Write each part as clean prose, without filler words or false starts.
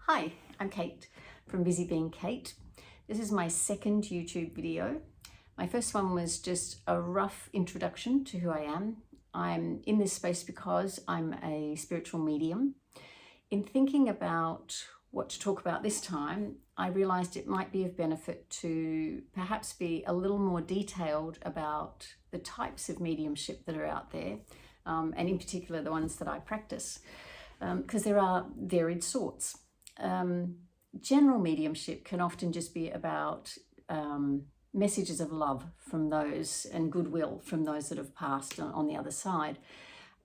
Hi, I'm Kate from Busy Being Kate. This is my second YouTube video. My first one was just a rough introduction to who I am. I'm in this space because I'm a spiritual medium. In thinking about what to talk about this time, I realized it might be of benefit to perhaps be a little more detailed about the types of mediumship that are out there, and in particular the ones that I practice, because there are varied sorts. General mediumship can often just be about messages of love from those and goodwill from those that have passed on the other side.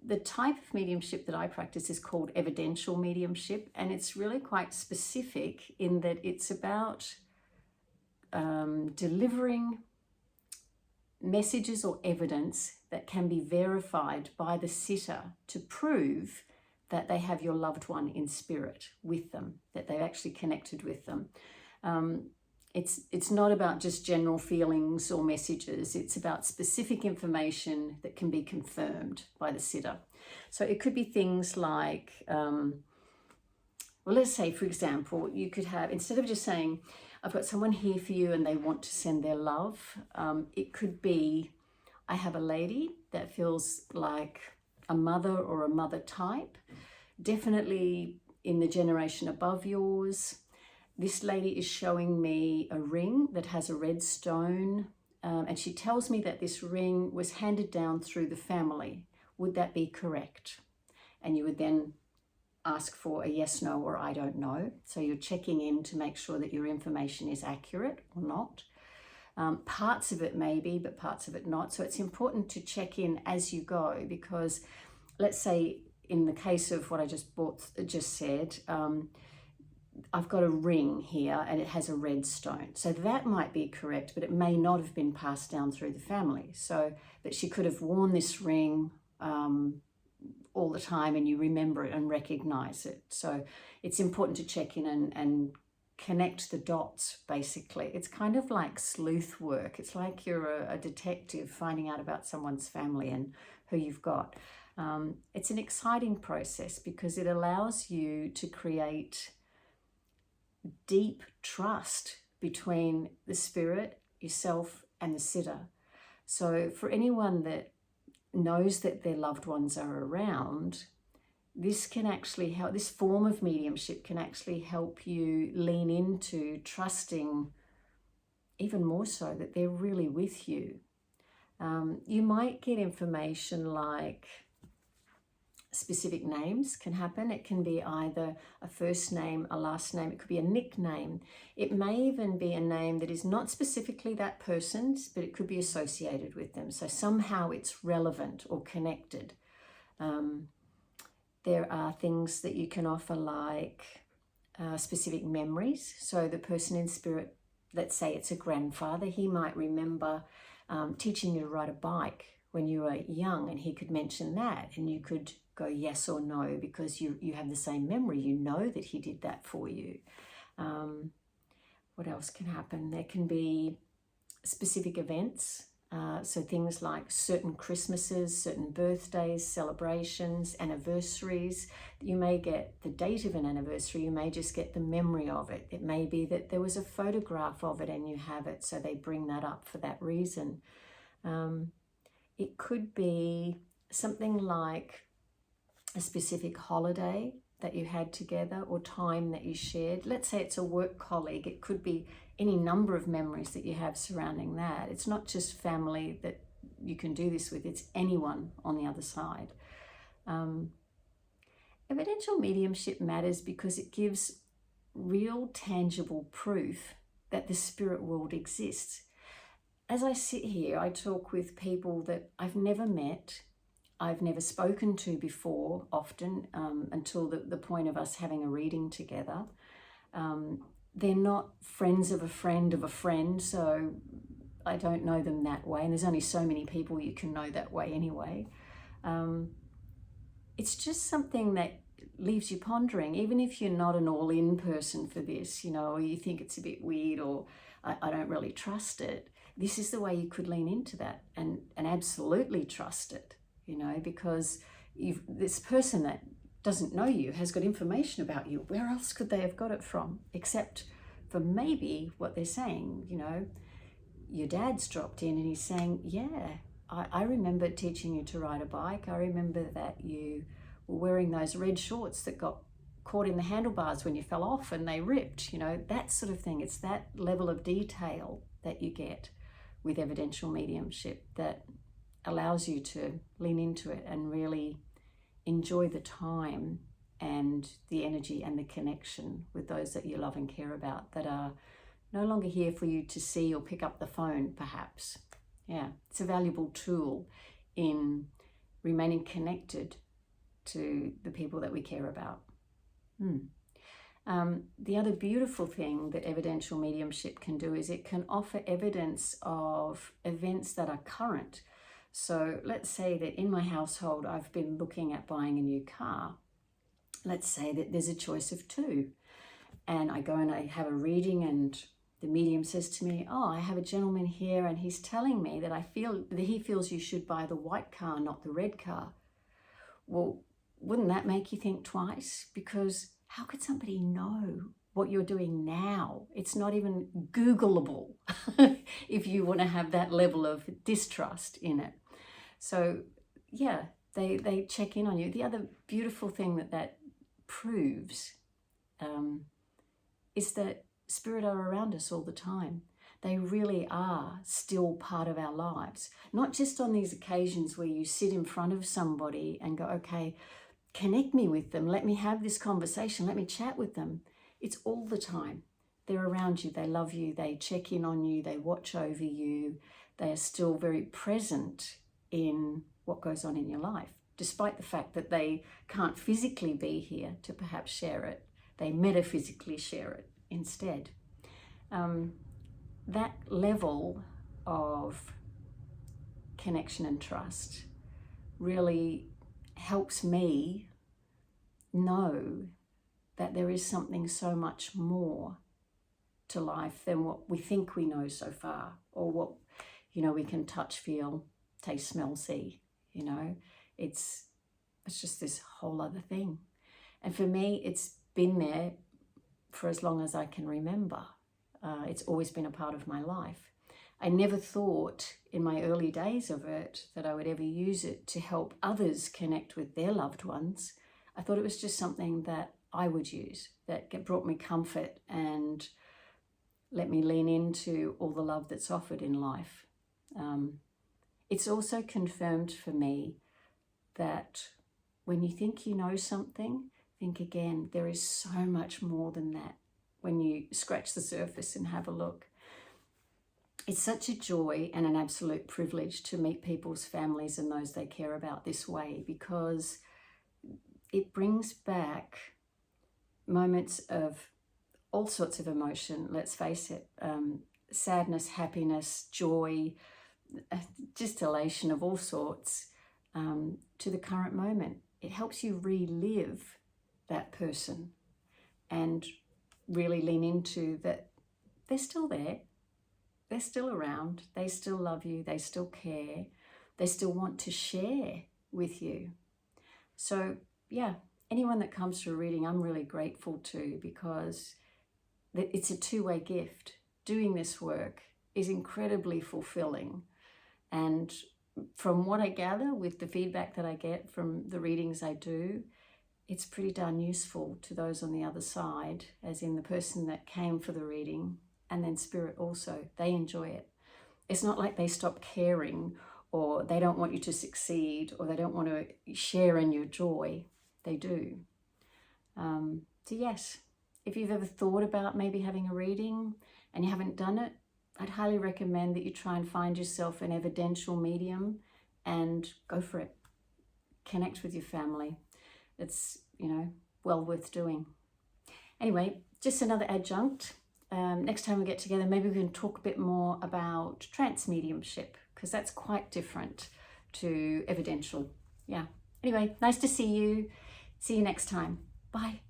The type of mediumship that I practice is called evidential mediumship, and it's really quite specific in that it's about delivering messages or evidence that can be verified by the sitter to prove that they have your loved one in spirit with them, that they've actually connected with them. It's not about just general feelings or messages. It's about specific information that can be confirmed by the sitter. So it could be things like, well, let's say, for example, you could have, instead of just saying, I've got someone here for you and they want to send their love, it could be, I have a lady that feels like a mother or a mother type, definitely in the generation above yours. This lady is showing me a ring that has a red stone, and she tells me that this ring was handed down through the family. Would that be correct? And you would then ask for a yes, no, or I don't know. So you're checking in to make sure that your information is accurate or not. Parts of it may be, but parts of it not. So it's important to check in as you go, because let's say in the case of what I just said, I've got a ring here and it has a red stone. So that might be correct, but it may not have been passed down through the family. So that she could have worn this ring all the time and you remember it and recognize it. So it's important to check in and connect the dots, basically. It's kind of like sleuth work. It's like you're a detective finding out about someone's family and who you've got. It's an exciting process because it allows you to create deep trust between the spirit, yourself, and the sitter. So for anyone that knows that their loved ones are around, this can actually help, this form of mediumship can actually help you lean into trusting even more so that they're really with you. You might get information like specific names can happen. It can be either a first name, a last name, it could be a nickname. It may even be a name that is not specifically that person's, but it could be associated with them. So somehow it's relevant or connected. There are things that you can offer like specific memories. So the person in spirit, let's say it's a grandfather, he might remember teaching you to ride a bike when you were young, and he could mention that, and you could go yes or no because you have the same memory. You know that he did that for you. What else can happen? There can be specific events. So things like certain Christmases, certain birthdays, celebrations, anniversaries. You may get the date of an anniversary, you may just get the memory of it. It may be that there was a photograph of it and you have it, so they bring that up for that reason. It could be something like a specific holiday that you had together or time that you shared. Let's say it's a work colleague. It could be any number of memories that you have surrounding that. It's not just family that you can do this with, it's anyone on the other side. Evidential mediumship matters because it gives real tangible proof that the spirit world exists. As I sit here, I talk with people that I've never met, I've never spoken to before, often, until the point of us having a reading together. They're not friends of a friend, so I don't know them that way. And there's only so many people you can know that way anyway. It's just something that leaves you pondering, even if you're not an all-in person for this, or you think it's a bit weird or I don't really trust it. This is the way you could lean into that and absolutely trust it, because this person that doesn't know you, has got information about you. Where else could they have got it from? Except for maybe what they're saying, you know, your dad's dropped in and he's saying, yeah, I remember teaching you to ride a bike. I remember that you were wearing those red shorts that got caught in the handlebars when you fell off and they ripped, you know, that sort of thing. It's that level of detail that you get with evidential mediumship that allows you to lean into it and really enjoy the time and the energy and the connection with those that you love and care about, that are no longer here for you to see or pick up the phone, perhaps. Yeah, it's a valuable tool in remaining connected to the people that we care about. The other beautiful thing that evidential mediumship can do is it can offer evidence of events that are current. So let's say that in my household, I've been looking at buying a new car. Let's say that there's a choice of two, and I go and I have a reading, and the medium says to me, oh, I have a gentleman here and he's telling me that he feels you should buy the white car, not the red car. Well, wouldn't that make you think twice? Because how could somebody know what you're doing now? It's not even Googleable if you want to have that level of distrust in it. So yeah, they check in on you. The other beautiful thing that proves is that spirit are around us all the time. They really are still part of our lives. Not just on these occasions where you sit in front of somebody and go, okay, connect me with them. Let me have this conversation. Let me chat with them. It's all the time. They're around you. They love you. They check in on you. They watch over you. They are still very present in what goes on in your life, despite the fact that they can't physically be here to perhaps share it. They metaphysically share it instead. That level of connection and trust really helps me know that there is something so much more to life than what we think we know so far, or what, you know, we can touch, feel, taste, smell, see. You know, it's just this whole other thing. And for me, it's been there for as long as I can remember. It's always been a part of my life. I never thought in my early days of it that I would ever use it to help others connect with their loved ones. I thought it was just something that I would use, that brought me comfort and let me lean into all the love that's offered in life. It's also confirmed for me that when you think you know something, think again. There is so much more than that when you scratch the surface and have a look. It's such a joy and an absolute privilege to meet people's families and those they care about this way, because it brings back moments of all sorts of emotion, let's face it, sadness, happiness, joy, just elation of all sorts, to the current moment. It helps you relive that person and really lean into that they're still there, they're still around, they still love you, they still care, they still want to share with you. So yeah, anyone that comes to a reading, I'm really grateful to, because it's a two-way gift. Doing this work is incredibly fulfilling. And from what I gather with the feedback that I get from the readings I do, it's pretty darn useful to those on the other side, as in the person that came for the reading, and then spirit also. They enjoy it. It's not like they stop caring, or they don't want you to succeed, or they don't want to share in your joy. They do. So yes, if you've ever thought about maybe having a reading and you haven't done it, I'd highly recommend that you try and find yourself an evidential medium and go for it. Connect with your family. It's, you know, well worth doing. Anyway, just another adjunct. Next time we get together, maybe we can talk a bit more about trance mediumship, because that's quite different to evidential. Yeah. Anyway, nice to see you. See you next time. Bye.